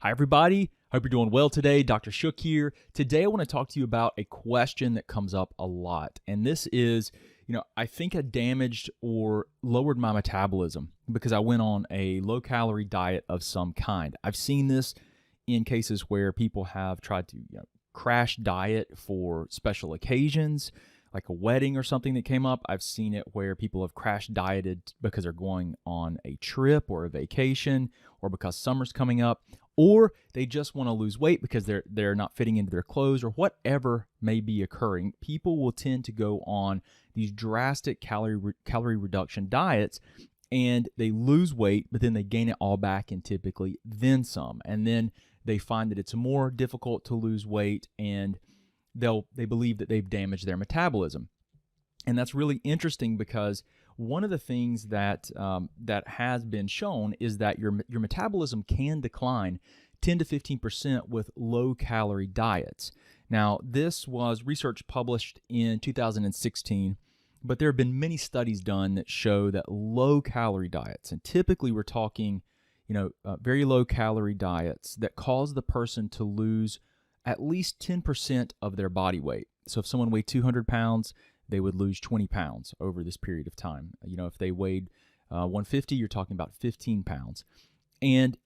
Hi, everybody. Hope you're doing well today. Dr. Shook here. Today, I want to talk to you about a question that comes up a lot. And this is, I think I damaged or lowered my metabolism because I went on a low-calorie diet of some kind. I've seen this in cases where people have tried to crash diet for special occasions, like a wedding or something that came up. I've seen it where people have crash dieted because they're going on a trip or a vacation, or because summer's coming up, or they just want to lose weight because they're not fitting into their clothes, or whatever may be occurring. People will tend to go on these drastic calorie reduction diets, and they lose weight, but then they gain it all back, and typically then some. And then they find that it's more difficult to lose weight, and they believe that they've damaged their metabolism. And that's really interesting because one of the things that has been shown is that your metabolism can decline 10 to 15% with low-calorie diets. Now, this was research published in 2016, but there have been many studies done that show that low-calorie diets, and typically we're talking, very low-calorie diets that cause the person to lose at least 10% of their body weight. So if someone weighed 200 pounds, they would lose 20 pounds over this period of time. If they weighed 150, you're talking about 15 pounds. And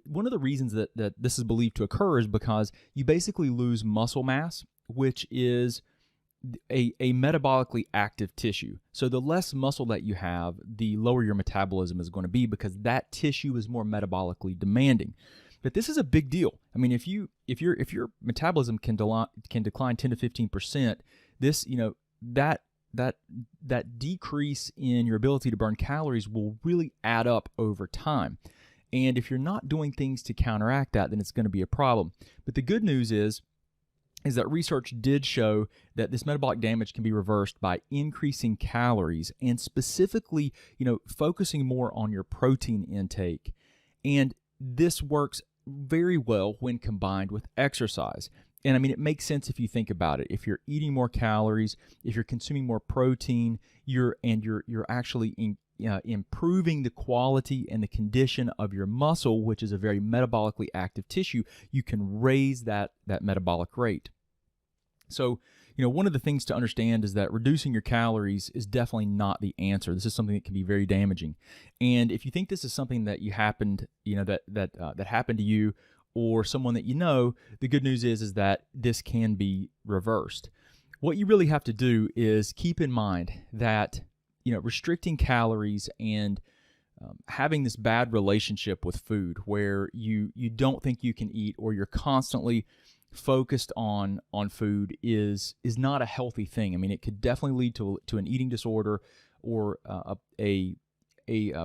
one of the reasons that this is believed to occur is because you basically lose muscle mass, which is a metabolically active tissue. So the less muscle that you have, the lower your metabolism is going to be, because that tissue is more metabolically demanding. But this is a big deal. I mean, if your metabolism can decline 10 to 15%, this that decrease in your ability to burn calories will really add up over time. And if you're not doing things to counteract that, then it's going to be a problem. But the good news is that research did show that this metabolic damage can be reversed by increasing calories, and specifically, focusing more on your protein intake. And this works very well when combined with exercise. And I mean, it makes sense if you think about it. If you're eating more calories, if you're consuming more protein, you're actually improving the quality and the condition of your muscle, which is a very metabolically active tissue. You can raise that metabolic rate. So, one of the things to understand is that reducing your calories is definitely not the answer. This is something that can be very damaging. And if you think this is something that happened to you or someone that you know, the good news is that this can be reversed. What you really have to do is keep in mind that restricting calories and having this bad relationship with food where you don't think you can eat, or you're constantly focused on food is not a healthy thing. I mean, it could definitely lead to an eating disorder or a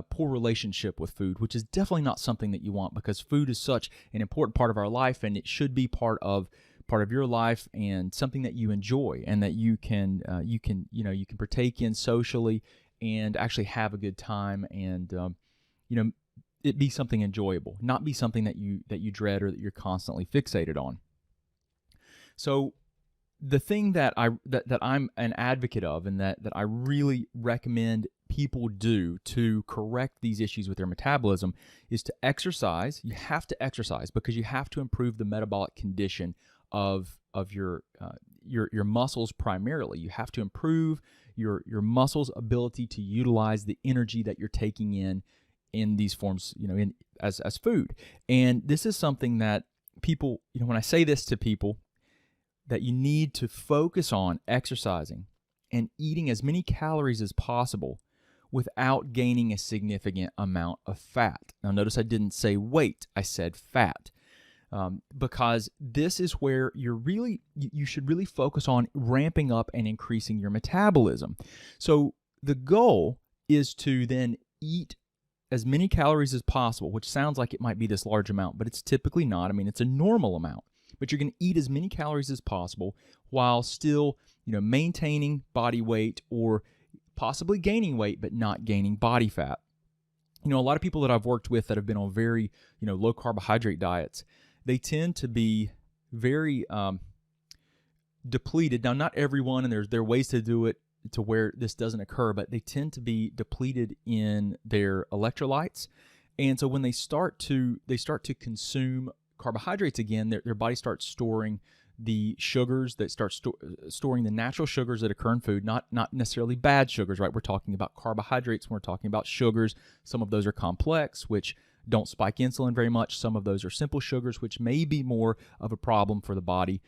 poor relationship with food, which is definitely not something that you want, because food is such an important part of our life, and it should be part of your life, and something that you enjoy and that you can partake in socially and actually have a good time, and it be something enjoyable, not be something that you dread or that you're constantly fixated on. So the thing that I'm an advocate of, and that I really recommend people do to correct these issues with their metabolism, is to exercise. You have to exercise because you have to improve the metabolic condition of your muscles primarily. You have to improve your muscles' ability to utilize the energy that you're taking in these forms, as food. And this is something that people, when I say this to people, that you need to focus on exercising and eating as many calories as possible without gaining a significant amount of fat. Now, notice I didn't say weight, I said fat. Because this is where you should really focus on ramping up and increasing your metabolism. So the goal is to then eat as many calories as possible, which sounds like it might be this large amount, but it's typically not. I mean, it's a normal amount. But you're going to eat as many calories as possible while still, maintaining body weight, or possibly gaining weight but not gaining body fat. A lot of people that I've worked with that have been on very, low carbohydrate diets, they tend to be very depleted. Now, not everyone, and there are ways to do it to where this doesn't occur, but they tend to be depleted in their electrolytes. And so when they start to consume carbohydrates again, their body starts storing the sugars that start storing the natural sugars that occur in food, not necessarily bad sugars, right? We're talking about carbohydrates when we're talking about sugars. Some of those are complex, which don't spike insulin very much. Some of those are simple sugars, which may be more of a problem for the body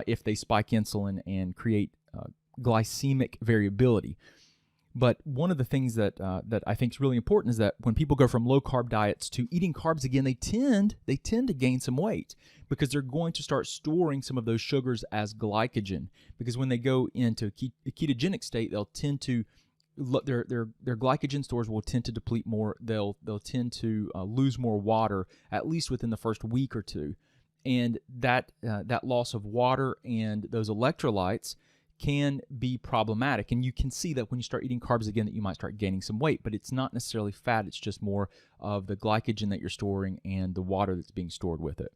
if they spike insulin and create glycemic variability. But one of the things that I think is really important is that when people go from low-carb diets to eating carbs again, they tend to gain some weight because they're going to start storing some of those sugars as glycogen. Because when they go into a ketogenic state, they'll tend to their glycogen stores will tend to deplete more. They'll tend to lose more water, at least within the first week or two, and that loss of water and those electrolytes can be problematic. And you can see that when you start eating carbs again that you might start gaining some weight, but it's not necessarily fat. It's just more of the glycogen that you're storing and the water that's being stored with it.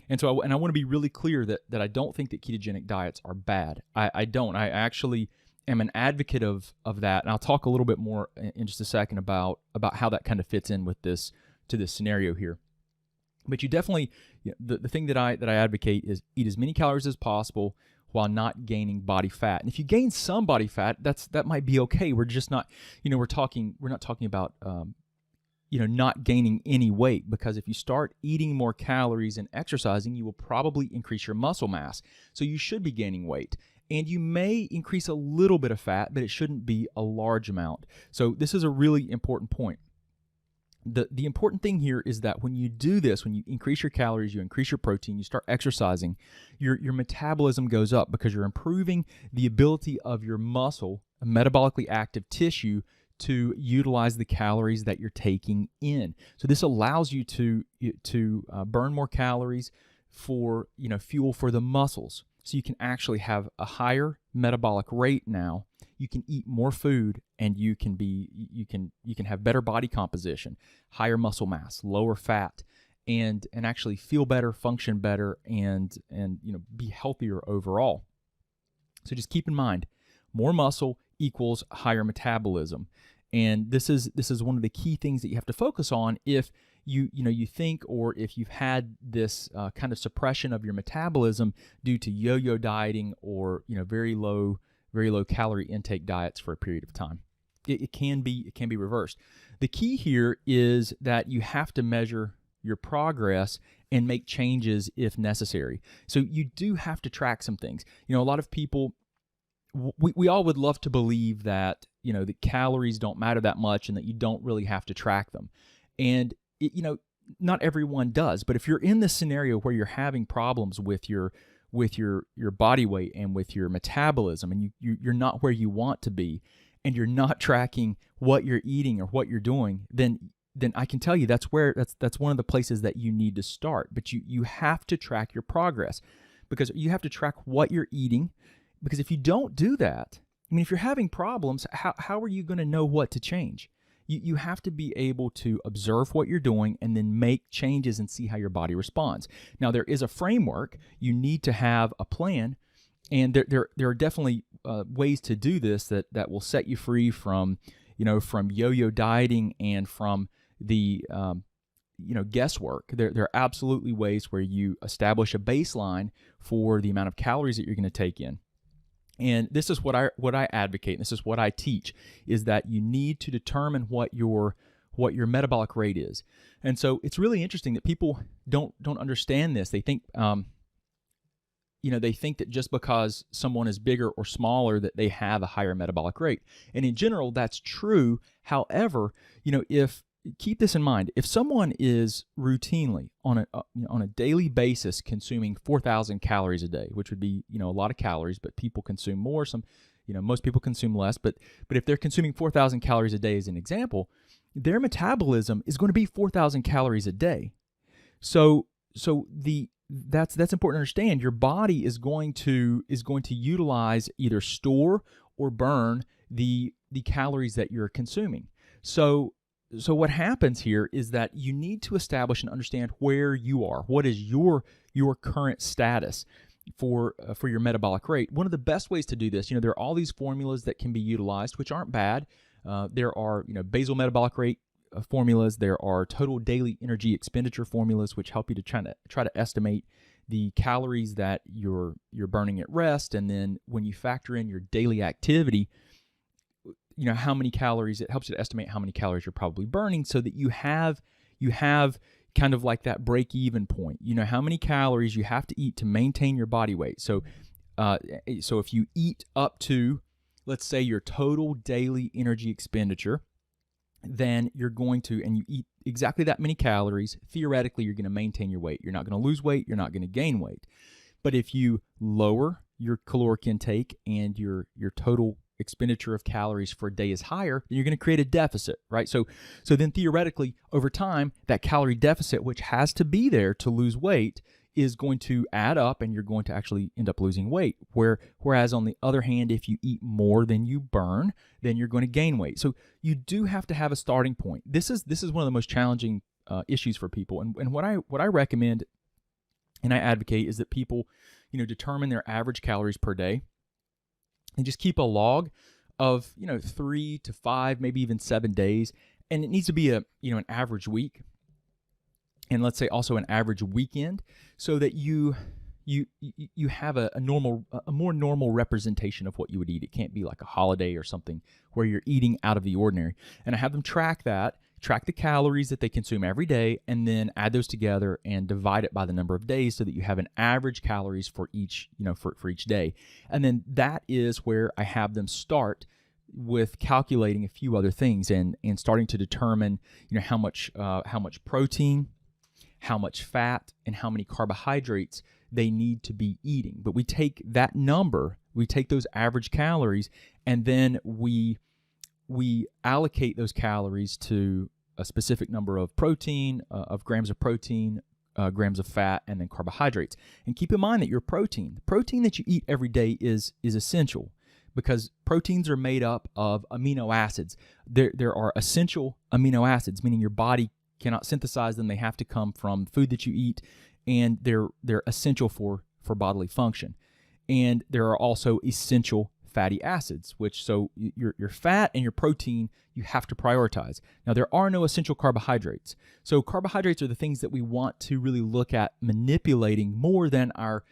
And so I want to be really clear that I don't think that ketogenic diets are bad. I don't. I actually am an advocate of that, and I'll talk a little bit more in just a second about how that kind of fits in with this scenario here. But you definitely, the thing that I advocate is eat as many calories as possible while not gaining body fat. And if you gain some body fat, that might be okay. We're just not, we're not talking about not gaining any weight, because if you start eating more calories and exercising, you will probably increase your muscle mass. So you should be gaining weight. And you may increase a little bit of fat, but it shouldn't be a large amount. So this is a really important point. The important thing here is that when you do this, when you increase your calories, you increase your protein, you start exercising, your metabolism goes up because you're improving the ability of your muscle, a metabolically active tissue, to utilize the calories that you're taking in. So this allows you to burn more calories for fuel for the muscles. So you can actually have a higher metabolic rate now. You can eat more food, and you can have better body composition, higher muscle mass, lower fat, and actually feel better, function better, and be healthier overall. So just keep in mind, more muscle equals higher metabolism, and this is one of the key things that you have to focus on if you think, or if you've had this kind of suppression of your metabolism due to yo-yo dieting or very low calorie intake diets for a period of time. It can be reversed. The key here is that you have to measure your progress and make changes if necessary. So you do have to track some things. A lot of people, we all would love to believe that the calories don't matter that much and that you don't really have to track them. And not everyone does, but if you're in this scenario where you're having problems with your body weight and with your metabolism, and you're not where you want to be, and you're not tracking what you're eating or what you're doing, then I can tell you that's one of the places that you need to start. But you have to track your progress, because you have to track what you're eating, because if you don't do that, if you're having problems, how are you going to know what to change? You have to be able to observe what you're doing and then make changes and see how your body responds. Now, there is a framework. You need to have a plan, and there are definitely ways to do this that will set you free from yo-yo dieting and from the guesswork. There are absolutely ways where you establish a baseline for the amount of calories that you're going to take in. And this is what I advocate, and this is what I teach, is that you need to determine what your metabolic rate is. And so it's really interesting that people don't understand this. They think they think that just because someone is bigger or smaller that they have a higher metabolic rate. And in general, that's true. However, keep this in mind. If someone is routinely on a daily basis consuming 4,000 calories a day, which would be a lot of calories, but people consume more. Most people consume less. But if they're consuming 4,000 calories a day as an example, their metabolism is going to be 4,000 calories a day. So that's important to understand. Your body is going to utilize, either store or burn the calories that you're consuming. So what happens here is that you need to establish and understand where you are. What is your current status for your metabolic rate? One of the best ways to do this, there are all these formulas that can be utilized, which aren't bad. There are basal metabolic rate formulas. There are total daily energy expenditure formulas, which help you to try to estimate the calories that you're burning at rest, and then when you factor in your daily activity, how many calories. It helps you to estimate how many calories you're probably burning, so that you have kind of like that break-even point. How many calories you have to eat to maintain your body weight. So if you eat up to, let's say, your total daily energy expenditure, then you're going to, and you eat exactly that many calories, theoretically you're going to maintain your weight. You're not going to lose weight, you're not going to gain weight. But if you lower your caloric intake and your total expenditure of calories for a day is higher, then you're going to create a deficit, right? So then theoretically, over time, that calorie deficit, which has to be there to lose weight, is going to add up, and you're going to actually end up losing weight. Whereas on the other hand, if you eat more than you burn, then you're going to gain weight. So you do have to have a starting point. This is one of the most challenging issues for people. And what I recommend and I advocate is that people, determine their average calories per day and just keep a log of 3 to 5, maybe even 7 days, and it needs to be an average week. And let's say also an average weekend, so that you have a more normal representation of what you would eat. It can't be like a holiday or something where you're eating out of the ordinary. And I have them track the calories that they consume every day, and then add those together and divide it by the number of days, so that you have an average calories for each for each day. And then that is where I have them start with calculating a few other things and starting to determine how much protein, how much fat, and how many carbohydrates they need to be eating. But we take that number, we take those average calories, and then we allocate those calories to a specific number of protein, of grams of protein, grams of fat, and then carbohydrates. And keep in mind that the protein that you eat every day is essential, because proteins are made up of amino acids. There are essential amino acids, meaning your body cannot synthesize them. They have to come from food that you eat, and they're essential for bodily function. And there are also essential fatty acids, which, so your fat and your protein you have to prioritize. Now, there are no essential carbohydrates. So carbohydrates are the things that we want to really look at manipulating more than our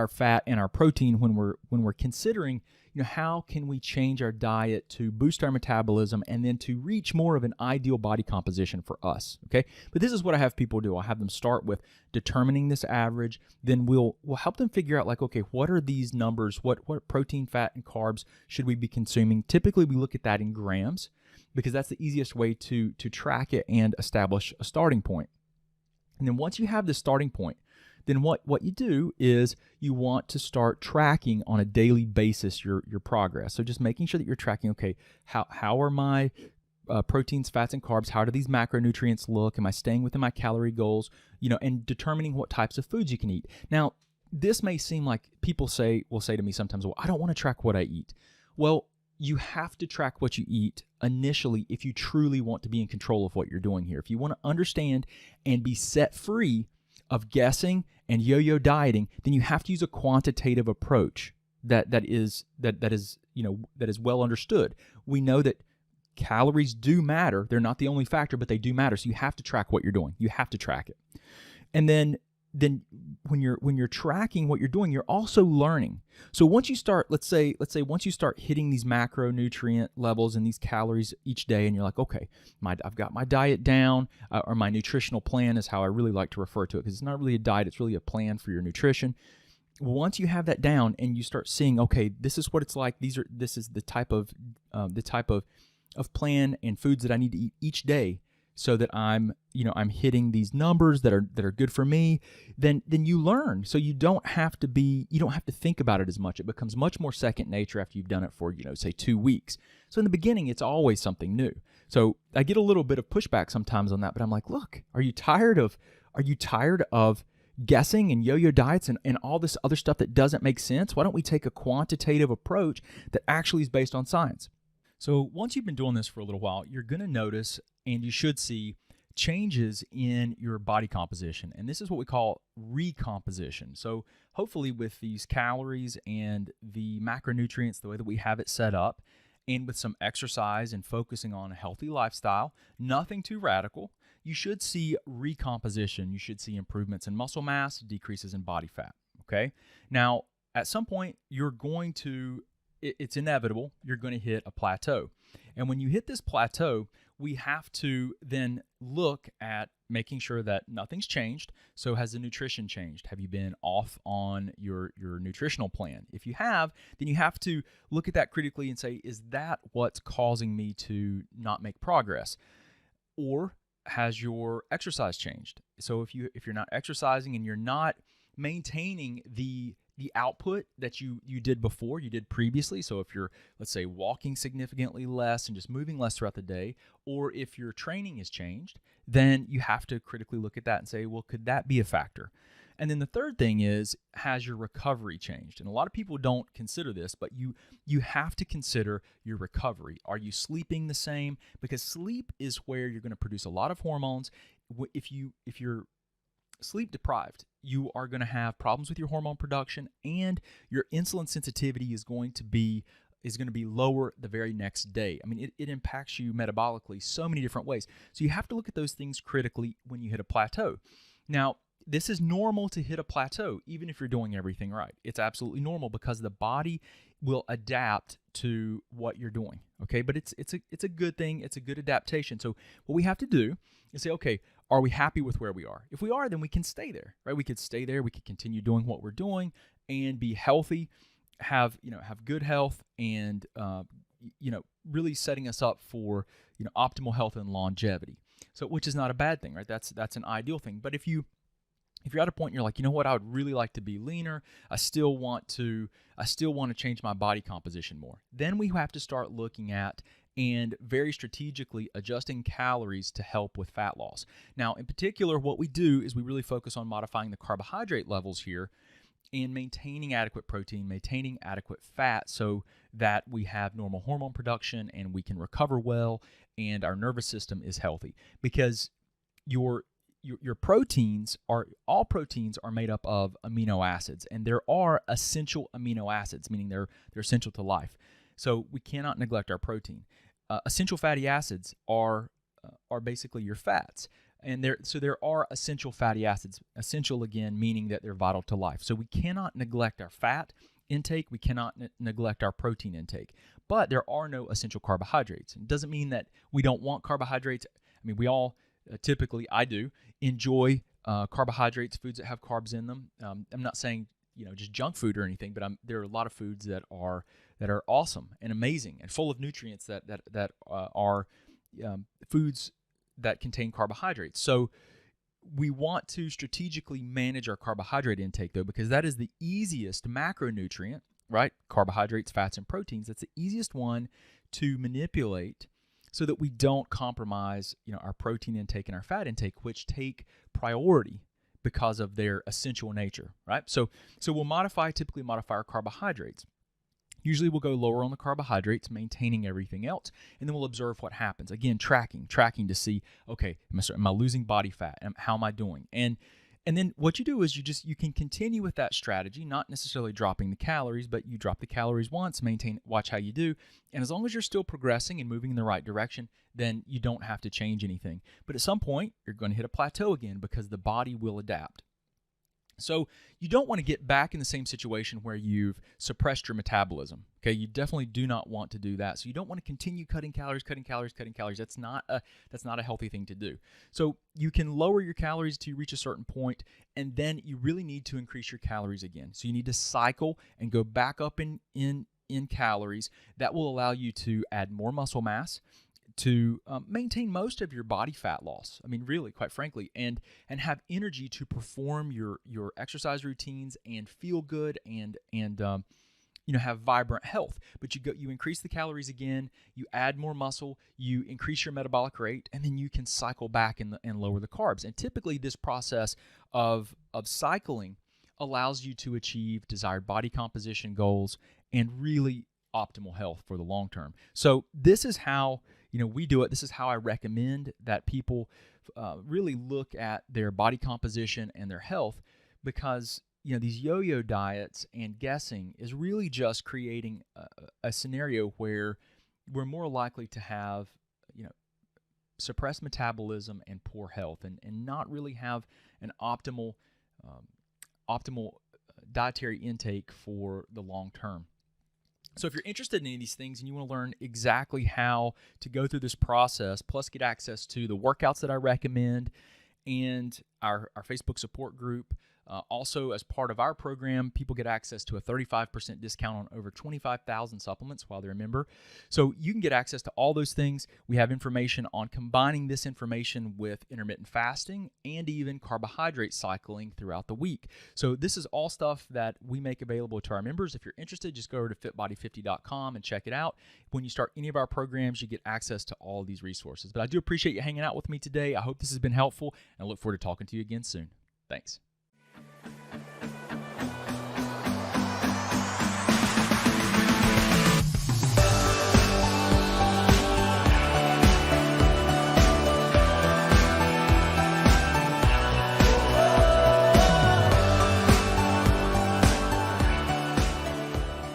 fat and our protein when we're considering how can we change our diet to boost our metabolism and then to reach more of an ideal body composition for us, okay? But this is what I have people do. I'll have them start with determining this average, then we'll help them figure out, like, okay, what are these numbers? What protein, fat, and carbs should we be consuming? Typically, we look at that in grams, because that's the easiest way to track it and establish a starting point. And then once you have the starting point, then what you do is you want to start tracking on a daily basis your progress. So just making sure that you're tracking, okay, how are my proteins, fats, and carbs, how do these macronutrients look? Am I staying within my calorie goals? And determining what types of foods you can eat. Now, this may seem like people will say to me sometimes, well, I don't want to track what I eat. Well, you have to track what you eat initially if you truly want to be in control of what you're doing here. If you want to understand and be set free of guessing and yo-yo dieting, then you have to use a quantitative approach that is well understood. We know that calories do matter. They're not the only factor, but they do matter. So you have to track what you're doing. You have to track it. And then when you're tracking what you're doing, you're also learning. So once you start, let's say once you start hitting these macronutrient levels and these calories each day, and you're like, okay, I've got my diet down, or my nutritional plan is how I really like to refer to it, because it's not really a diet, it's really a plan for your nutrition. Once you have that down and you start seeing, okay, this is what it's like, this is the type of plan and foods that I need to eat each day, so that I'm hitting these numbers that are good for me, then you learn. So you don't have to think about it as much. It becomes much more second nature after you've done it for, say 2 weeks. So in the beginning, it's always something new. So I get a little bit of pushback sometimes on that, but I'm like, look, are you tired of guessing and yo-yo diets and all this other stuff that doesn't make sense? Why don't we take a quantitative approach that actually is based on science? So once you've been doing this for a little while, you're going to notice, and you should see, changes in your body composition. And this is what we call recomposition. So hopefully with these calories and the macronutrients, the way that we have it set up, and with some exercise and focusing on a healthy lifestyle, nothing too radical, you should see recomposition. You should see improvements in muscle mass, decreases in body fat. Okay. Now, at some point, it's inevitable, you're going to hit a plateau. And when you hit this plateau, we have to then look at making sure that nothing's changed. So has the nutrition changed? Have you been off on your nutritional plan? If you have, then you have to look at that critically and say, is that what's causing me to not make progress? Or has your exercise changed? So if you're not exercising and you're not maintaining the output that you did previously, so if you're, let's say, walking significantly less and just moving less throughout the day, or if your training has changed, then you have to critically look at that and say, well, could that be a factor? And then the third thing is, has your recovery changed? And a lot of people don't consider this, but you have to consider your recovery. Are you sleeping the same? Because sleep is where you're going to produce a lot of hormones. If you're sleep deprived, you are going to have problems with your hormone production, and your insulin sensitivity is going to be lower the very next day. I mean, it impacts you metabolically so many different ways. So you have to look at those things critically when you hit a plateau. Now, this is normal to hit a plateau, even if you're doing everything right. It's absolutely normal because the body will adapt to what you're doing. Okay, but it's a good thing. It's a good adaptation. So what we have to do is say, okay, are we happy with where we are? If we are, then we can stay there, right? We could stay there. We could continue doing what we're doing and be healthy, have good health, and really setting us up for optimal health and longevity. So, which is not a bad thing, right? That's an ideal thing. But if you're at a point and you're like, you know what, I would really like to be leaner, I still want to change my body composition more, then we have to start looking at and very strategically adjusting calories to help with fat loss. Now, in particular, what we do is we really focus on modifying the carbohydrate levels here and maintaining adequate protein, maintaining adequate fat so that we have normal hormone production and we can recover well and our nervous system is healthy. Because your proteins all proteins are made up of amino acids, and there are essential amino acids, meaning they're essential to life. So we cannot neglect our protein. Essential fatty acids are basically your fats, and there are essential fatty acids. Essential again, meaning that they're vital to life. So we cannot neglect our fat intake. We cannot neglect our protein intake. But there are no essential carbohydrates. It doesn't mean that we don't want carbohydrates. I mean, we all typically, I do, enjoy carbohydrates, foods that have carbs in them. I'm not saying just junk food or anything, but there are a lot of foods that are awesome and amazing and full of nutrients that are foods that contain carbohydrates. So we want to strategically manage our carbohydrate intake, though, because that is the easiest macronutrient, right? Carbohydrates, fats, and proteins. That's the easiest one to manipulate so that we don't compromise our protein intake and our fat intake, which take priority because of their essential nature, right? So we'll typically modify our carbohydrates. Usually we'll go lower on the carbohydrates, maintaining everything else, and then we'll observe what happens. Again, tracking to see, okay, am I losing body fat? How am I doing? And then what you do is you can continue with that strategy, not necessarily dropping the calories, but you drop the calories once, watch how you do, and as long as you're still progressing and moving in the right direction, then you don't have to change anything. But at some point, you're going to hit a plateau again because the body will adapt. So you don't want to get back in the same situation where you've suppressed your metabolism. Okay, you definitely do not want to do that. So you don't want to continue cutting calories. That's not a healthy thing to do. So you can lower your calories to reach a certain point, and then you really need to increase your calories again. So you need to cycle and go back up in calories. That will allow you to add more muscle mass, to maintain most of your body fat loss. I mean, really, quite frankly, and have energy to perform your exercise routines and feel good and have vibrant health. But you increase the calories again, you add more muscle, you increase your metabolic rate, and then you can cycle back and lower the carbs. And typically, this process of cycling allows you to achieve desired body composition goals and really optimal health for the long term. So this is how we do it. This is how I recommend that people really look at their body composition and their health, because these yo-yo diets and guessing is really just creating a scenario where we're more likely to have, suppressed metabolism and poor health, and not really have an optimal dietary intake for the long term. So if you're interested in any of these things and you want to learn exactly how to go through this process, plus get access to the workouts that I recommend and our Facebook support group, also as part of our program, people get access to a 35% discount on over 25,000 supplements while they're a member. So you can get access to all those things. We have information on combining this information with intermittent fasting and even carbohydrate cycling throughout the week. So this is all stuff that we make available to our members. If you're interested, just go over to fitbody50.com and check it out. When you start any of our programs, you get access to all of these resources. But I do appreciate you hanging out with me today. I hope this has been helpful, and I look forward to talking to you again soon. Thanks.